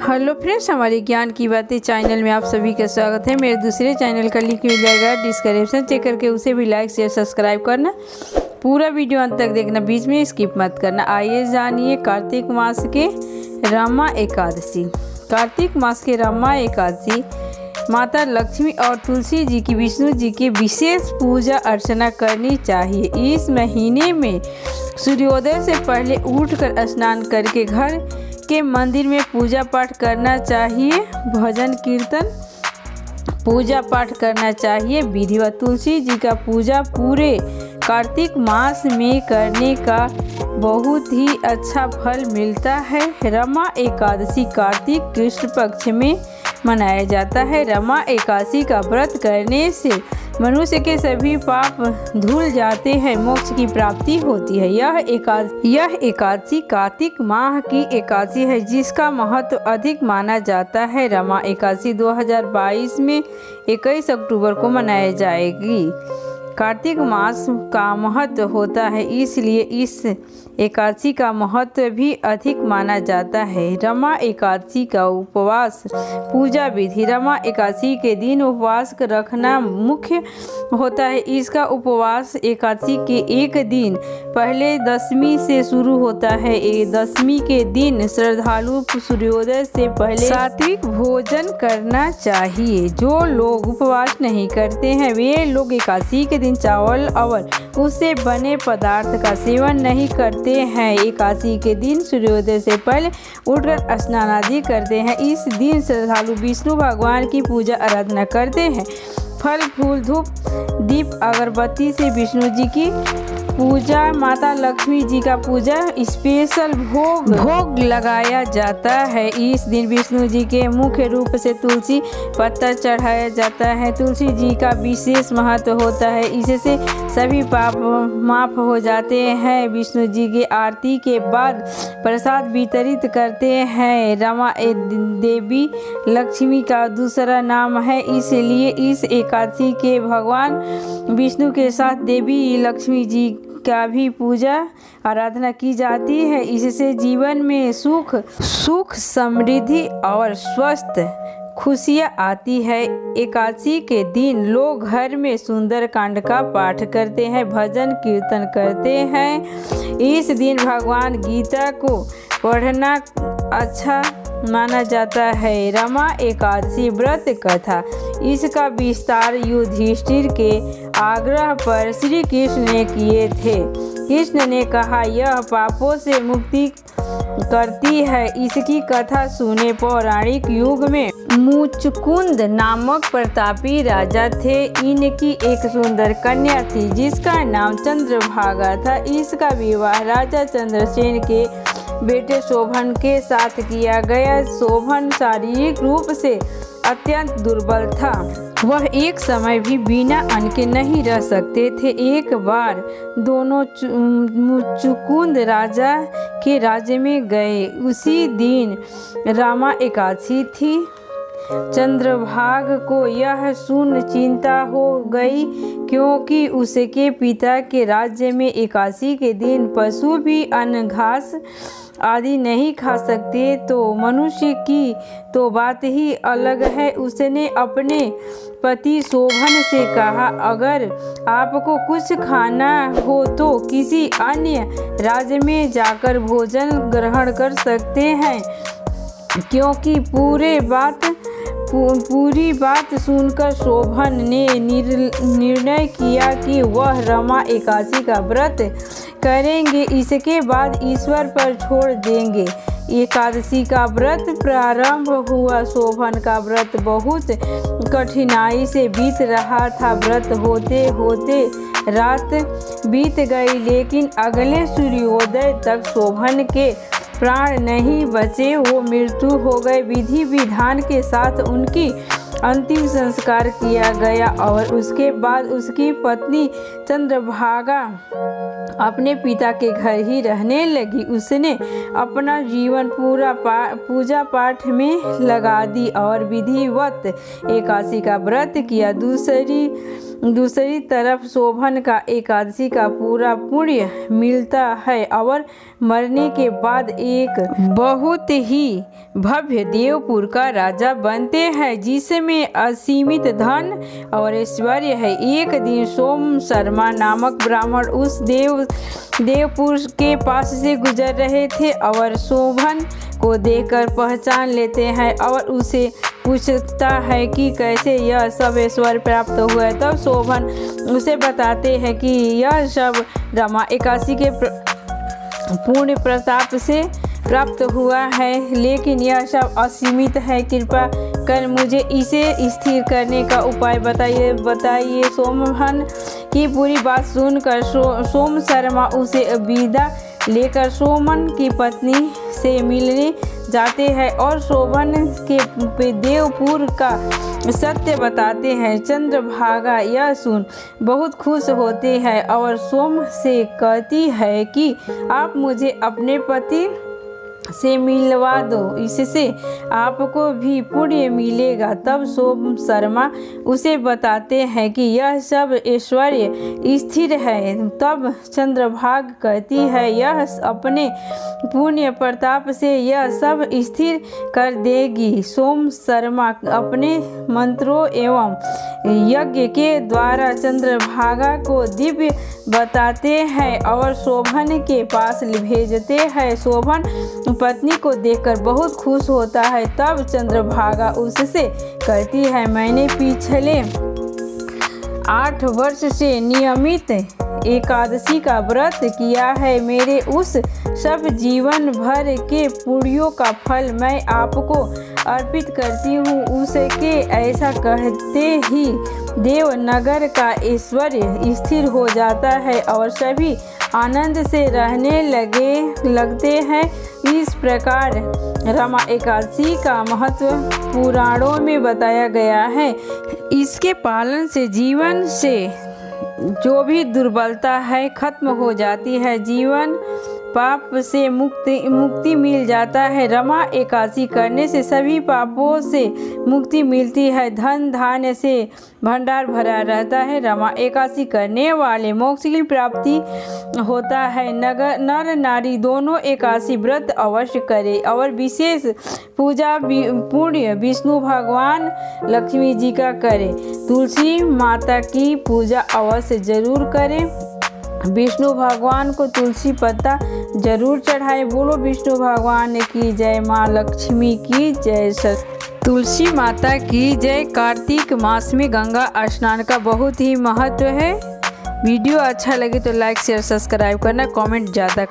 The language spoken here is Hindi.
हेलो फ्रेंड्स, हमारे ज्ञान की बातें चैनल में आप सभी का स्वागत है। मेरे दूसरे चैनल का लिंक मिल जाएगा डिस्क्रिप्शन, चेक करके उसे भी लाइक शेयर सब्सक्राइब करना। पूरा वीडियो अंत तक देखना, बीच में स्किप मत करना। आइए जानिए कार्तिक मास के रमा एकादशी। कार्तिक मास के रमा एकादशी माता लक्ष्मी और तुलसी जी की, विष्णु जी की विशेष पूजा अर्चना करनी चाहिए। इस महीने में सूर्योदय से पहले उठकर स्नान करके घर के मंदिर में पूजा पाठ करना चाहिए। भजन कीर्तन पूजा पाठ करना चाहिए। विधिवत तुलसी जी का पूजा पूरे कार्तिक मास में करने का बहुत ही अच्छा फल मिलता है। रमा एकादशी कार्तिक कृष्ण पक्ष में मनाया जाता है। रमा एकादशी का व्रत करने से मनुष्य के सभी पाप धुल जाते हैं, मोक्ष की प्राप्ति होती है। यह एकादशी कार्तिक माह की एकादशी है, जिसका महत्व अधिक माना जाता है। रमा एकादशी 2022 में 21 अक्टूबर को मनाई जाएगी। कार्तिक मास का महत्व होता है, इसलिए इस एकादशी का महत्व भी अधिक माना जाता है। रमा एकादशी का उपवास पूजा विधि। रमा एकादशी के दिन उपवास रखना मुख्य होता है। इसका उपवास एकादशी के एक दिन पहले दशमी से शुरू होता है। दशमी के दिन श्रद्धालु सूर्योदय से पहले सात्विक भोजन करना चाहिए। जो लोग उपवास नहीं करते हैं, वे लोग एकादशी के दिन चावल और उससे बने पदार्थ का सेवन नहीं करते हैं। एकादशी के दिन सूर्योदय से पहले उठकर स्नान आदि करते हैं। इस दिन श्रद्धालु विष्णु भगवान की पूजा आराधना करते हैं। फल फूल धूप दीप अगरबत्ती से विष्णु जी की पूजा, माता लक्ष्मी जी का पूजा, स्पेशल भोग लगाया जाता है। इस दिन विष्णु जी के मुख्य रूप से तुलसी पत्ता चढ़ाया जाता है। तुलसी जी का विशेष महत्व होता है, इससे सभी पाप माफ हो जाते हैं। विष्णु जी की आरती के बाद प्रसाद वितरित करते हैं। रमा देवी लक्ष्मी का दूसरा नाम है, इसलिए इस एकादशी के भगवान विष्णु के साथ देवी लक्ष्मी जी का भी पूजा आराधना की जाती है। इससे जीवन में सुख समृद्धि और स्वस्थ खुशियाँ आती है। एकादशी के दिन लोग घर में सुंदर कांड का पाठ करते हैं, भजन कीर्तन करते हैं। इस दिन भगवान गीता को पढ़ना अच्छा माना जाता है। रमा एकादशी व्रत कथा। इसका विस्तार युधिष्ठिर के आग्रह पर श्री कृष्ण ने किए थे। कृष्ण ने कहा, यह पापों से मुक्ति करती है। इसकी कथा सुने। पौराणिक युग में मुचकुंद नामक प्रतापी राजा थे। इनकी एक सुंदर कन्या थी, जिसका नाम चंद्रभागा था। इसका विवाह राजा चंद्रसेन के बेटे शोभन के साथ किया गया। शोभन शारीरिक रूप से अत्यंत दुर्बल था। वह एक समय भी बिना अन्न के नहीं रह सकते थे। एक बार दोनों मुचकुंद राजा के राज्य में गए। उसी दिन रमा एकादशी थी। चंद्रभाग को यह सुन चिंता हो गई, क्योंकि उसके पिता के राज्य में एकादशी के दिन पशु भी अन्न घास आदि नहीं खा सकते, तो मनुष्य की तो बात ही अलग है। उसने अपने पति शोभन से कहा, अगर आपको कुछ खाना हो तो किसी अन्य राज्य में जाकर भोजन ग्रहण कर सकते हैं। क्योंकि पूरी बात सुनकर शोभन ने निर्णय किया कि वह रमा एकादशी का व्रत करेंगे। इसके बाद ईश्वर पर छोड़ देंगे। एकादशी का व्रत प्रारंभ हुआ। शोभन का व्रत बहुत कठिनाई से बीत रहा था। व्रत होते होते रात बीत गई, लेकिन अगले सूर्योदय तक शोभन के प्राण नहीं बचे। वो मृत्यु हो गए। विधि विधान के साथ उनकी अंतिम संस्कार किया गया और उसके बाद उसकी पत्नी चंद्रभागा अपने पिता के घर ही रहने लगी। उसने अपना जीवन पूरा पूजा पाठ में लगा दी और विधिवत एकादशी का व्रत किया। दूसरी दूसरी तरफ शोभन का एकादशी का पूरा पुण्य मिलता है और मरने के बाद एक बहुत ही भव्य देवपुर का राजा बनते हैं, जिसमें असीमित धन और ऐश्वर्य है। एक दिन सोम शर्मा नामक ब्राह्मण उस देवपुर के पास से गुजर रहे थे और शोभन को देखकर पहचान लेते हैं और उसे पूछता है कि कैसे यह सब ऐश्वर्य प्राप्त हुआ है। तब शोभन उसे बताते हैं कि यह सब रमा एकादशी के पूर्ण प्रताप से प्राप्त हुआ है, लेकिन यह सब असीमित है। कृपा कर मुझे इसे स्थिर करने का उपाय बताइए। शोभन की पूरी बात सुनकर सोम शर्मा उसे विदा लेकर शोभन की पत्नी से मिलने जाते हैं और शोभन के देवपुर का सत्य बताते हैं। चंद्रभागा यह सुन बहुत खुश होते हैं और सोम से कहती है कि आप मुझे अपने पति से मिलवा दो, इससे आपको भी पुण्य मिलेगा। तब सोम शर्मा उसे बताते हैं कि यह सब ऐश्वर्य स्थिर है। तब चंद्रभाग कहती है यह अपने पुण्य प्रताप से यह सब स्थिर कर देगी। सोम शर्मा अपने मंत्रों एवं यज्ञ के द्वारा चंद्रभागा को दिव्य बताते हैं और शोभन के पास भेजते हैं। शोभन पत्नी को देखकर बहुत खुश होता है। तब चंद्रभागा उससे कहती है मैंने पिछले 8 वर्ष से नियमित एकादशी का व्रत किया है। मेरे उस सब जीवन भर के पुण्यों का फल मैं आपको अर्पित करती हूँ। उसके ऐसा कहते ही देवनगर का ऐश्वर्य स्थिर हो जाता है और सभी आनंद से रहने लगते हैं। इस प्रकार रमा एकादशी का महत्व पुराणों में बताया गया है। इसके पालन से जीवन से जो भी दुर्बलता है खत्म हो जाती है, जीवन पाप से मुक्ति मिल जाता है। रमा एकादशी करने से सभी पापों से मुक्ति मिलती है, धन धान्य से भंडार भरा रहता है। रमा एकादशी करने वाले मोक्ष की प्राप्ति होता है। नर नारी दोनों एकादशी व्रत अवश्य करें और विशेष पूजा पुण्य विष्णु भगवान लक्ष्मी जी का करें। तुलसी माता की पूजा अवश्य जरूर करें। विष्णु भगवान को तुलसी पत्ता जरूर चढ़ाए। बोलो विष्णु भगवान की जय, माँ लक्ष्मी की जय, तुलसी माता की जय। कार्तिक मास में गंगा स्नान का बहुत ही महत्व है। वीडियो अच्छा लगे तो लाइक शेयर सब्सक्राइब करना, कमेंट ज़्यादा